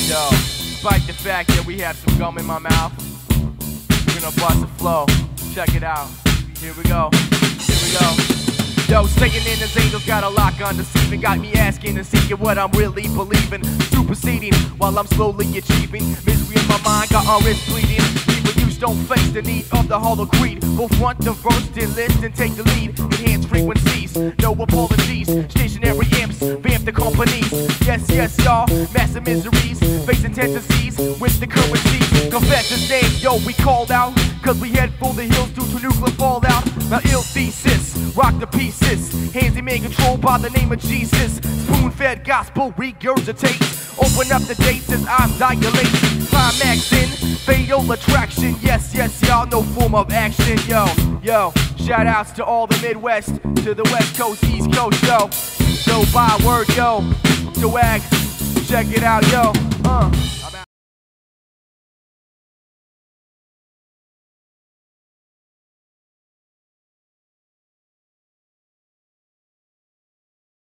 Yo, despite the fact that we have some gum in my mouth, we're gonna bust a flow. Check it out. Here we go. Here we go. Yo, Satan and his angels got a lock on deceiving. Got me asking and seeking what I'm really believing. Superseding while I'm slowly achieving. Misery in my mind got our wrists bleeding. People use don't face the need of the hollow creed. We'll front the verse, then list and take the lead. Enhance frequencies, no apologies. Stationary amps, vamp the companies. Yes, yes, y'all, massive miseries. Facing tendencies with the currency. Confess his name, yo, we called out. Cause we head for the hills due to nuclear fallout. Now ill thesis, rock the pieces. Hands in man controlled by the name of Jesus. Spoon-fed gospel regurgitate. Open up the dates as eyes dilate. Climax in fatal attraction. Yes, yes, y'all, no form of action. Yo, yo, shout outs to all the Midwest, to the West Coast, East Coast, yo. So by word, yo, to wag, check it out, yo.